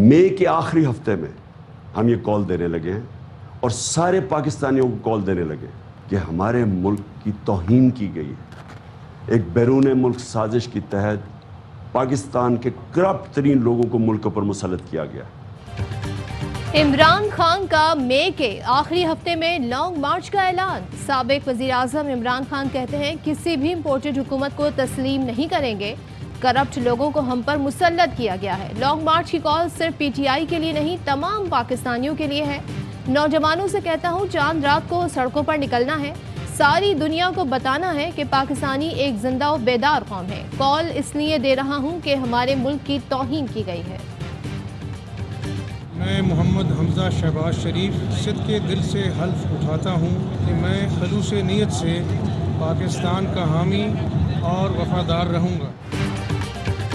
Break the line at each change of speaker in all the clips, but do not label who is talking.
मई के आखिरी हफ्ते में हम ये कॉल देने लगे हैं और सारे पाकिस्तानियों को कॉल देने लगे कि हमारे मुल्क की तौहीन की गई है। एक बैरून मुल्क साजिश के तहत पाकिस्तान के करप्ट तरीन लोगों को मुल्क पर मुसल्लत किया गया।
इमरान खान का मई के आखिरी हफ्ते में लॉन्ग मार्च का ऐलान। साबिक वजीर आजम इमरान खान कहते हैं किसी भी इम्पोर्टेड हुकूमत को तस्लीम नहीं करेंगे, करप्ट लोगों को हम पर मुसल्लत किया गया है। लॉन्ग मार्च की कॉल सिर्फ पीटीआई के लिए नहीं, तमाम पाकिस्तानियों के लिए है। नौजवानों से कहता हूँ चांद रात को सड़कों पर निकलना है, सारी दुनिया को बताना है कि पाकिस्तानी एक जिंदा और बेदार कौम है। कॉल इसलिए दे रहा हूँ कि हमारे मुल्क की तौहीन की गई है।
मैं मोहम्मद हमजा शहबाज शरीफ सिद्क़ के दिल से हल्फ उठाता हूँ कि मैं खलूस नीयत से पाकिस्तान का हामी और वफादार रहूँगा।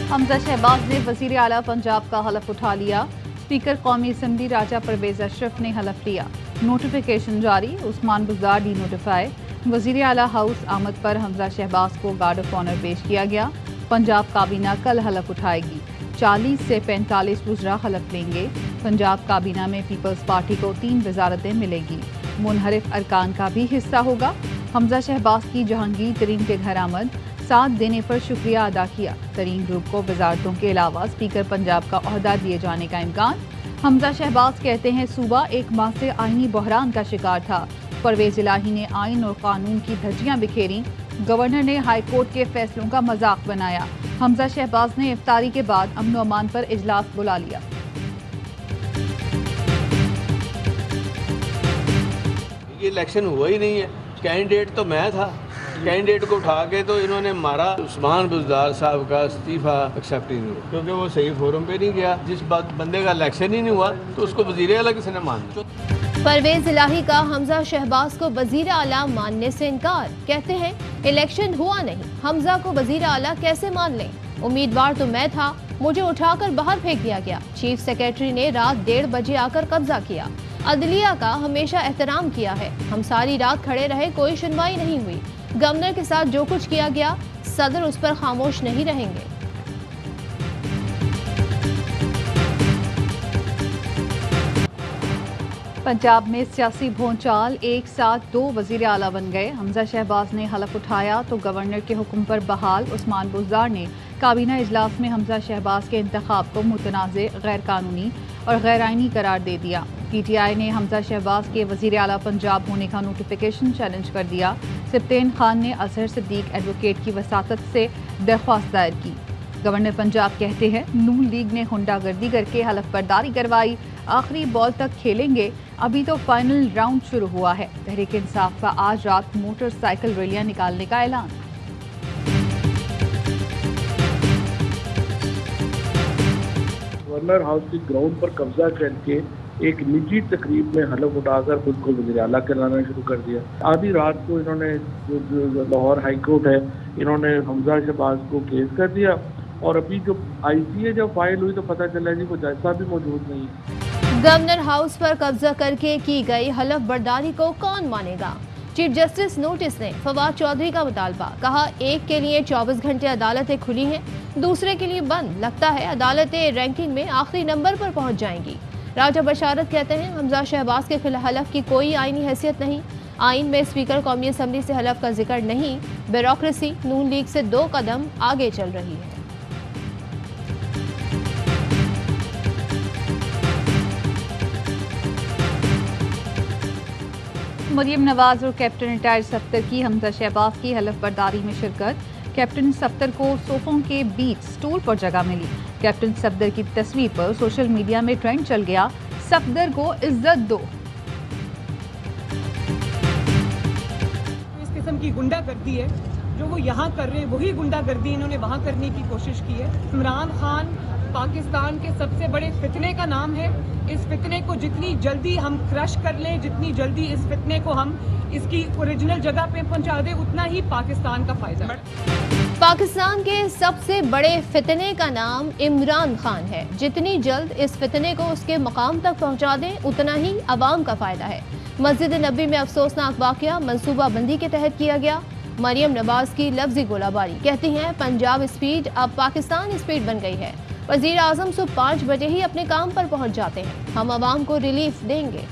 हमजा शहबाज ने वज़ीर आला पंजाब का हलफ उठा लिया। स्पीकर कौमी असम्बली राजा परवेज अशरफ ने हलफ लिया। नोटिफिकेशन जारी, उस्मान बुज़दार डी नोटिफाई। वज़ीर आला हाउस आमद पर हमजा शहबाज को गार्ड ऑफ ऑनर पेश किया गया। पंजाब काबीना कल हलफ उठाएगी। 40 से 45 वज़रा हलफ लेंगे। पंजाब काबीना में पीपल्स पार्टी को 3 वजारतें मिलेगी। मुनहरिफ अरकान का भी हिस्सा होगा। हमजा शहबाज की जहांगीर तरीन के घर आमद, साथ देने पर शुक्रिया अदा किया। तरीन ग्रुप को वजारतों के अलावा स्पीकर पंजाब का ओहदा दिए जाने का इम्कान। हमजा शहबाज कहते हैं सूबा एक माह से आईनी बहरान का शिकार था। परवेज इलाही ने आइन और कानून की धज्जियां बिखेरी। गवर्नर ने हाई कोर्ट के फैसलों का मजाक बनाया। हमजा शहबाज ने इफ्तारी के बाद अमन और अमान पर इजलास बुला लिया।
ये इलेक्शन हुआ ही नहीं है, कैंडिडेट तो मैं था। कैंडिडेट को उठा के तो इन्होंने मारा। उस्मान बुज़दार साहब का इस्तीफा एक्सेप्ट ही नहीं हुआ क्योंकि वो सही फोरम पे नहीं गया। जिस बंदे का इलेक्शन ही नहीं हुआ तो उसको वज़ीर आला किसने मान दिया।
परवेज इलाही का हमजा शहबाज को वज़ीर आला मानने से इनकार। कहते हैं इलेक्शन हुआ नहीं, हमजा को वज़ीर आला कैसे मान लें। उम्मीदवार तो मैं था, मुझे उठाकर बाहर फेंक दिया गया। चीफ सेक्रेटरी ने रात 1:30 बजे आकर कब्जा किया। अदलिया का हमेशा एहतराम किया है। हम सारी रात खड़े रहे, कोई सुनवाई नहीं हुई। गवर्नर के साथ जो कुछ किया गया, सदर उस पर खामोश नहीं रहेंगे।
पंजाब में सियासी भोंचाल, एक साथ 2 वज़ीर आला बन गए। हमजा शहबाज ने हलफ उठाया तो गवर्नर के हुक्म पर बहाल उस्मान बुज़दार ने काबीना इजलास में हमजा शहबाज के इंतखाब को मुतनाज़े, गैर कानूनी और गैर आइनी करार दे दिया। पीटीआई ने हमजा शहबाज के वज़ीर आला पंजाब होने का नोटिफिकेशन चैलेंज कर दिया। सिप्तेन खान ने अजहर सिद्दीक एडवोकेट की वसातत से दरख्वास्त दायर की। गवर्नर पंजाब कहते हैं नून लीग ने गुंडागर्दी करके हलफ बर्दारी करवाई, आखिरी बॉल तक खेलेंगे, अभी तो फाइनल राउंड शुरू हुआ है। तहरीक इंसाफ का आज रात मोटरसाइकिल रैलियां निकालने का ऐलान।
गवर्नर हाउस की ग्राउंड पर कब्जा करके एक निजी तकरीब में हलफ उठाकर खुद को वज़ीर आला कराना शुरू कर दिया। आधी रात को इन्होंने जो लाहौर हाई कोर्ट है, इन्होंने हमजा शहबाज को केस कर दिया और अभी जो ICA जब फाइल हुई तो पता चला जी वो जज साहब भी मौजूद नहीं है।
गवर्नर हाउस पर कब्जा करके की गई हलफ बर्दारी को कौन मानेगा। चीफ जस्टिस नोटिस ने फवाद चौधरी का मुतालबा। कहा एक के लिए 24 घंटे अदालतें खुली हैं, दूसरे के लिए बंद। लगता है अदालतें रैंकिंग में आखिरी नंबर पर पहुंच जाएंगी। राजा बशारत कहते हैं हमजा शहबाज के खिलाफ हलफ की कोई आईनी हैसियत नहीं। आइन में स्पीकर कौमी असम्बली से हलफ का जिक्र नहीं। ब्यूरोक्रेसी नून लीग से 2 कदम आगे चल रही है।
मरियम नवाज और कैप्टन रिटायर्ड सफ्तर की हमजा शहबाज की हलफ बर्दारी में शिरकत। कैप्टन सफ्तर को सोफों के बीच स्टूल पर जगह मिली। कैप्टन सफ्तर की तस्वीर पर सोशल मीडिया में ट्रेंड चल गया, सफ्तर को इज्जत दो।
इस किस्म की गुंडागर्दी है जो वो यहाँ कर रहे हैं, वही गुंडागर्दी इन्होंने वहाँ करने की कोशिश की है। इमरान खान पाकिस्तान के सबसे बड़े फितने का नाम है। इस फितने को जितनी जल्दी हम क्रश कर लें, जितनी जल्दी इस फितने को हम इसकी ओरिजिनल जगह पे पहुंचा दें, उतना ही पाकिस्तान का फायदा है।
पाकिस्तान के सबसे बड़े फितने का नाम इमरान खान है। जितनी जल्द इस फितने को उसके मकाम तक पहुंचा दें, उतना ही अवाम का फायदा है। मस्जिद नबी में अफसोसनाक वाकया मनसूबा बंदी के तहत किया गया। मरियम नवाज की लफ्जी गोलाबारी, कहती हैं पंजाब स्पीड अब पाकिस्तान स्पीड बन गई है। वजीर आजम सुबह 5 बजे ही अपने काम पर पहुंच जाते हैं। हम आवाम को रिलीफ देंगे।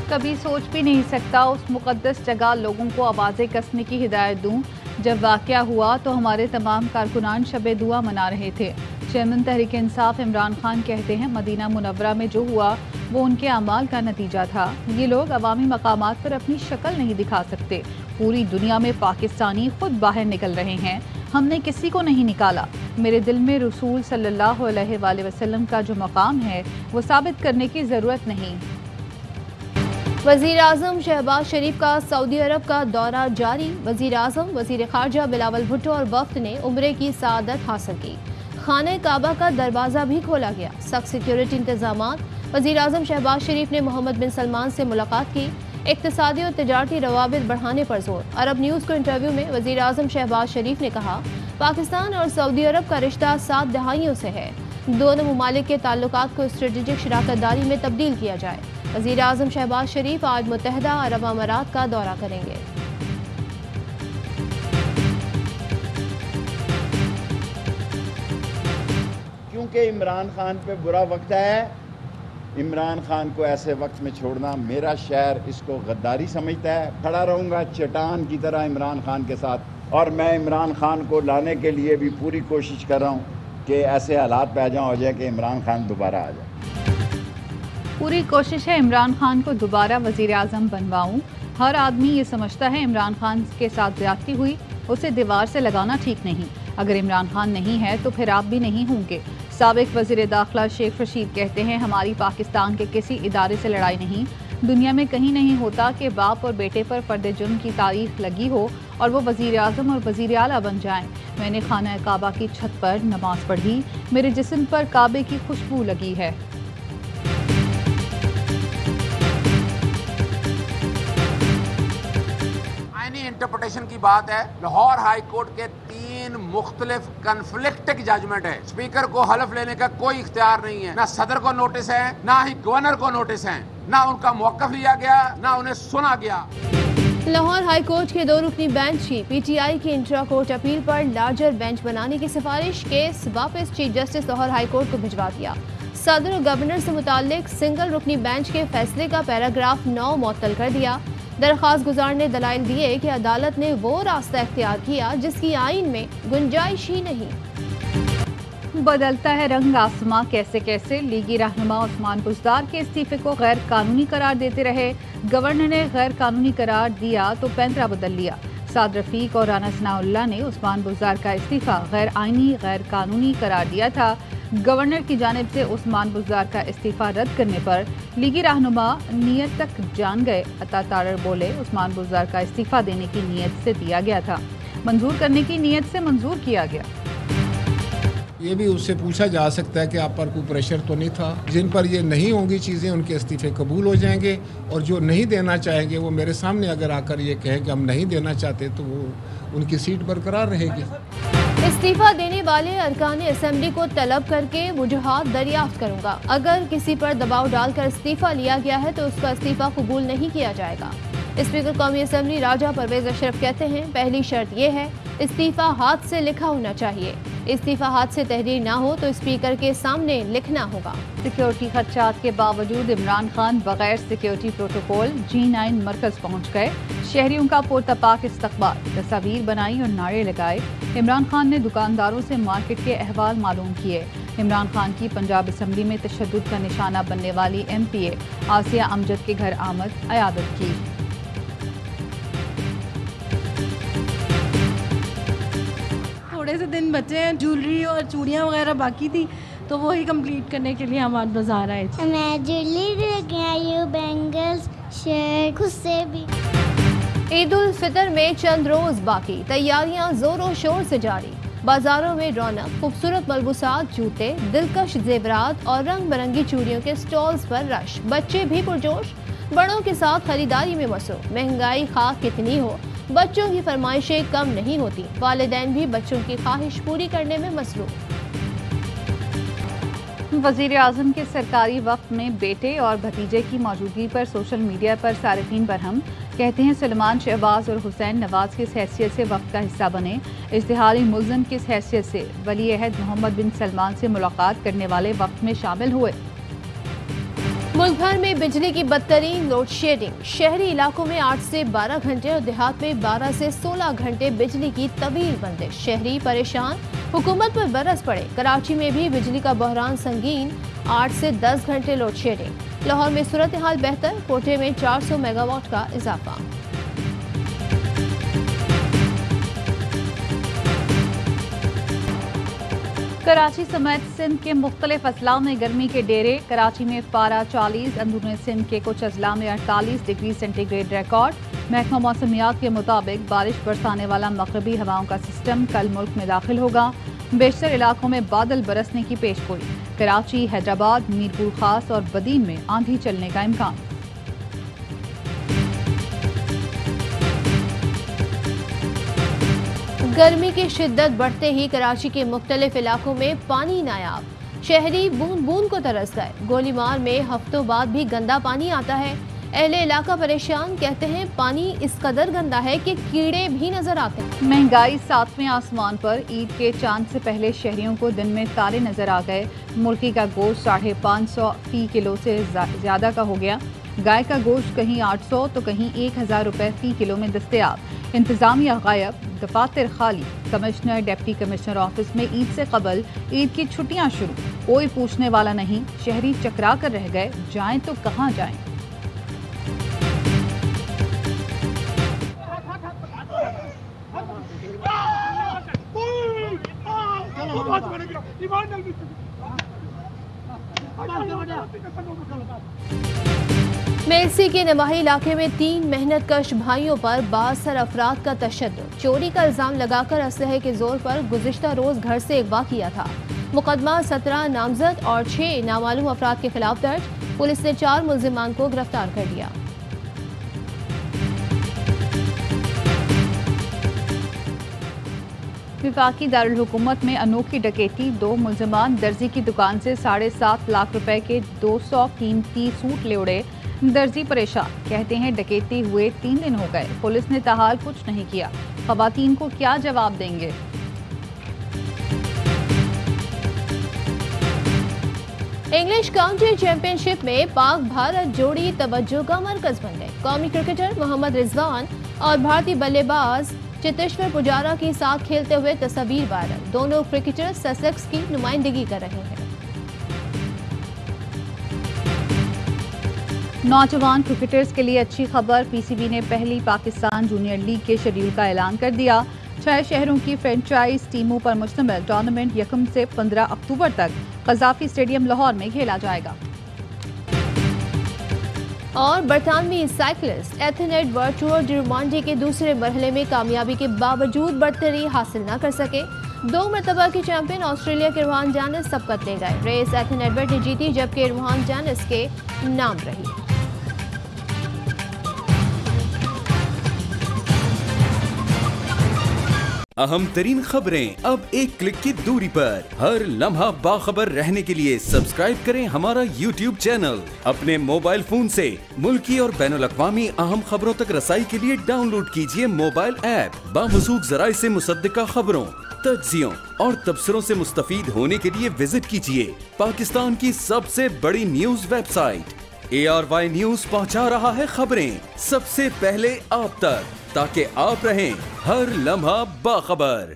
कभी सोच भी नहीं सकता उस मुकद्दस जगह लोगों को आवाज़ें कसने की हिदायत दूं। जब वाक़या हुआ तो हमारे तमाम कारकुनान शब दुआ मना रहे थे। चेयरमैन तहरीक इंसाफ इमरान खान कहते हैं मदीना मुनव्वरा में जो हुआ वो उनके अमाल का नतीजा था। ये लोग अवामी मकामात पर अपनी शक्ल नहीं दिखा सकते। पूरी दुनिया में पाकिस्तानी खुद बाहर निकल रहे हैं, हमने किसी को नहीं निकाला। मेरे दिल में रसूल सल्लल्लाहु अलैहि वसल्लम का जो मकाम है वो साबित करने की ज़रूरत नहीं।
वज़ीर आज़म शहबाज शरीफ का सऊदी अरब का दौरा जारी। वज़ीर आज़म, वज़ीर ख़ारजा बिलावल भुट्टो और वफ़द ने उम्रे की सआदत हासिल की। खाने काबा का दरवाज़ा भी खोला गया। सख्त सिक्योरिटी इंतजामात। वज़ीर आज़म शहबाज शरीफ ने मोहम्मद बिन सलमान से मुलाकात की। इक़्तिसादी और तिजारती रवाबित बढ़ाने पर जोर। अरब न्यूज़ को इंटरव्यू में वज़ीर आज़म शहबाज शरीफ ने कहा, पाकिस्तान और सऊदी अरब का रिश्ता 7 दहाइयों से है। दोनों मुमालिक के ताल्लुकात को स्ट्रेटेजिक शराकतदारी में तब्दील किया जाए। वज़ीर आज़म शहबाज शरीफ आज मुत्तहदा अरब अमारात का दौरा करेंगे।
क्योंकि इमरान खान पे बुरा वक्त है, इमरान खान को ऐसे वक्त में छोड़ना, मेरा शहर इसको गद्दारी समझता है। खड़ा रहूँगा चट्टान की तरह इमरान खान के साथ, और मैं इमरान खान को लाने के लिए भी पूरी कोशिश कर रहा हूँ कि ऐसे हालात पैदा हो जाए कि इमरान खान दोबारा आ जाए।
पूरी कोशिश है इमरान खान को दोबारा वज़ीर आज़म बनवाऊं। हर आदमी ये समझता है इमरान खान के साथ ज़्यादती हुई, उसे दीवार से लगाना ठीक नहीं। अगर इमरान खान नहीं है तो फिर आप भी नहीं होंगे। साबिक वज़ीर दाखिला शेख रशीद कहते हैं हमारी पाकिस्तान के किसी इदारे से लड़ाई नहीं। दुनिया में कहीं नहीं होता कि बाप और बेटे पर पर्दे जुर्म की तारीख लगी हो और वो वज़ीर आज़म और वज़ीर आला बन जाएं। मैंने खाना काबा की छत पर नमाज पढ़ी, मेरे जिस्म पर काबे की खुशबू लगी है।
इंटरप्रिटेशन की बात है। लाहौर हाई कोर्ट के 3 मुख्तलिफ कन्फ्लिक्टिंग जजमेंट है। स्पीकर को हलफ लेने का कोई इख्तियार नहीं है, ना सदर को नोटिस है, ना ही गवर्नर को नोटिस है, ना उनका मौक़िफ़ लिया गया, ना उन्हें सुना गया।
लाहौर हाई कोर्ट के 2 रुकनी बेंच की पीटीआई की इंट्रा कोर्ट अपील पर लार्जर बेंच बनाने की सिफारिश। केस वापस chief justice Lahore high court को भिजवा दिया। सदर और गवर्नर से मुताल्लिक सिंगल रुकनी बेंच के फैसले का पैराग्राफ 9 मुअत्तल कर दिया। दरख्वास्त गुजार ने दलाइल दिए कि अदालत ने वो रास्ता इख्तियार किया जिसकी आइन में गुंजाइश ही नहीं।
बदलता है रंग आसमां कैसे कैसे। लीगी रहनुमा उस्मान बुज़दार के इस्तीफे को गैर कानूनी करार देते रहे। गवर्नर ने गैर कानूनी करार दिया तो पैंतरा बदल लिया। साद रफीक और राना सनाउल्लाह ने उस्मान बुज़दार का इस्तीफा गैर आइनी गैर कानूनी करार दिया था। गवर्नर की जानिब से उस्मान बुज़दार का इस्तीफा रद्द करने पर लीगी रहनुमा नीयत तक जान गए। अता तारर बोले उस्मान बुज़दार का इस्तीफा देने की नीयत से दिया गया था, मंजूर करने की नीयत से मंजूर किया गया।
ये भी उससे पूछा जा सकता है कि आप पर कोई प्रेशर तो नहीं था। जिन पर ये नहीं होंगी चीज़ें उनके इस्तीफे कबूल हो जाएंगे, और जो नहीं देना चाहेंगे वो मेरे सामने अगर आकर ये कहें कि हम नहीं देना चाहते तो वो उनकी सीट बरकरार रहेगी।
इस्तीफा देने वाले अरकान असेंबली को तलब करके वजूहात दरियाफ्त करूंगा। अगर किसी पर दबाव डालकर इस्तीफा लिया गया है तो उसका इस्तीफा कबूल नहीं किया जाएगा। स्पीकर कौमी असेंबली राजा परवेज अशरफ कहते हैं पहली शर्त यह है इस्तीफा हाथ से लिखा होना चाहिए। इस्तीफा हाथ से तहरीर ना हो तो स्पीकर के सामने लिखना होगा।
सिक्योरिटी खदशात के बावजूद इमरान खान बगैर सिक्योरिटी प्रोटोकॉल G9 मरकज पहुंच गए। शहरियों का पुरतपाक इस्तकबाल, तस्वीर बनाई और नारे लगाए। इमरान खान ने दुकानदारों से मार्केट के अहवाल मालूम किए। इमरान खान की पंजाब असम्बली में तशद्दुद का निशाना बनने वाली MPA आसिया अमजद के घर आमद अयादत की।
थोड़े से दिन बचे हैं, ज्वेलरी और चूड़ियाँ वगैरह बाकी थी तो वही कंप्लीट करने के लिए हम आज बाजार आए थे।
मैं ज्वेलरी लेके आई हूँ, बैंगल्स, शर्ट, खुद से भी।
ईद उल फितर में चंद रोज बाकी, तैयारियां जोरों शोर से जारी। बाजारों में रौनक, खूबसूरत मलबूसात, जूते, दिलकश जेवरात और रंग बिरंगी चूड़ियों के स्टॉल्स पर रश। बच्चे भी पुरजोश, बड़ों के साथ खरीदारी में मसरूफ। महंगाई खाक कितनी हो, बच्चों की फरमाइशें कम नहीं होती। वालिदैन भी बच्चों की ख्वाहिश पूरी करने में मसरूफ।
वज़ीर आज़म के सरकारी वक्त में बेटे और भतीजे की मौजूदगी पर सोशल मीडिया पर सारिफीन बरहम। कहते हैं सलमान, शहबाज और हुसैन नवाज किस हैसियत से वक्त का हिस्सा बने, इश्तिहारी मुल्ज़िम किस हैसियत से वली अहद मोहम्मद बिन सलमान से मुलाकात करने वाले वक्त में शामिल हुए।
मुल्क भर में बिजली की बदतरीन लोड शेडिंग। शहरी इलाकों में 8 से 12 घंटे और देहात में 12 से 16 घंटे बिजली की तवील बंदिश। शहरी परेशान, हुकूमत पर बरस पड़े। कराची में भी बिजली का बहरान संगीन, 8 से 10 घंटे लोड शेडिंग। लाहौर में सूरत हाल बेहतर, कोटे में 400 मेगावाट का इजाफा।
कराची समेत सिंध के मुख्तलिफ अजला में गर्मी के डेरे। कराची में पारा 40, अंदरूनी सिंध के कुछ अजला में 48 डिग्री सेंटीग्रेड रिकॉर्ड। महकमा मौसमियात के मुताबिक बारिश बरसाने वाला मगरबी हवाओं का सिस्टम कल मुल्क में दाखिल होगा। बेशतर इलाकों में बादल बरसने की पेशगोई। कराची, हैदराबाद, मीरपुर खास और बदीन में आंधी चलने का इम्कान।
गर्मी की शिद्दत बढ़ते ही कराची के मुख्तलिफ इलाकों में पानी नायाब। शहरी बूंद बूंद को तरस गए। गोलीमार में हफ्तों बाद भी गंदा पानी आता है। अहले इलाका परेशान, कहते हैं पानी इस कदर गंदा है कि कीड़े भी नजर आते हैं।
महंगाई 7वें आसमान पर। ईद के चांद से पहले शहरियों को दिन में तारे नजर आ गए। मुर्गी का गोश्त 550 फी किलो से ज्यादा का हो गया। गाय का गोश्त कहीं 800 तो कहीं 1000 रुपए फी किलो में दस्तयाब। इंतजामिया गायब, दफातर खाली। कमिश्नर, डिप्टी कमिश्नर ऑफिस में ईद से कबल ईद की छुट्टियां शुरू। कोई पूछने वाला नहीं। शहरी चकरा कर रह गए, जाएं तो कहां जाएं।
मेलसी के नवाही इलाके में 3 मेहनतकश भाइयों पर 62 अफराद का तशद्दुद। चोरी का इल्जाम लगाकर असलहे के जोर पर गुज़िश्ता रोज घर से अगवा किया था। मुकदमा 17 नामजद और 6 नामालूम अफराद के खिलाफ दर्ज। पुलिस ने 4 मुल्जिमान को गिरफ्तार कर लिया।
विफाकी दारुल हुकूमत में अनोखी डकैती। 2 मुल्जिमान दर्जी की दुकान से 7.5 लाख रुपए के 200 कीमती सूट ले उड़े। दर्जी परेशान, कहते हैं डकैती हुए 3 दिन हो गए, पुलिस ने ताहाल कुछ नहीं किया। खवातीन को क्या जवाब देंगे।
इंग्लिश काउंटी चैंपियनशिप में पाक भारत जोड़ी तवज्जो का मरकज बन गए। कौमी क्रिकेटर मोहम्मद रिजवान और भारतीय बल्लेबाज चेतेश्वर पुजारा के साथ खेलते हुए तस्वीर वायरल। दोनों क्रिकेटर ससेक्स की नुमाइंदगी कर रहे हैं।
नौजवान क्रिकेटर्स के लिए अच्छी खबर। पीसीबी ने पहली पाकिस्तान जूनियर लीग के शेड्यूल का ऐलान कर दिया। 6 शहरों की फ्रेंचाइज टीमों पर मुश्तमिल टूर्नामेंट 1 से 15 अक्टूबर तक कज़ाफी स्टेडियम लाहौर में खेला जाएगा।
और बरतानवी cyclist Ethan Edward tour de Romandie के दूसरे मरहले में कामयाबी के बावजूद बढ़तरी हासिल न कर सके। 2 मरतबा के चैंपियन ऑस्ट्रेलिया के रोहान जैनिस सबकत ले गए। रेस एथन एडवर्ड ने जीती, जबकि रोहान जैनिस के नाम रही।
अहम तरीन खबरें अब एक क्लिक की दूरी पर। हर लम्हा बाखबर रहने के लिए सब्सक्राइब करें हमारा YouTube चैनल। अपने मोबाइल फोन से मुल्की और बैनुल-अक़वामी अहम खबरों तक रसाई के लिए डाउनलोड कीजिए मोबाइल ऐप। बामसूख जराए से मुसद्दिका खबरों, तज्जियों और तबसरों से मुस्तफीद होने के लिए विजिट कीजिए पाकिस्तान की सबसे बड़ी न्यूज वेबसाइट। ARY न्यूज पहुंचा रहा है खबरें सबसे पहले आप तक, ताकि आप रहें हर लम्हा बाखबर।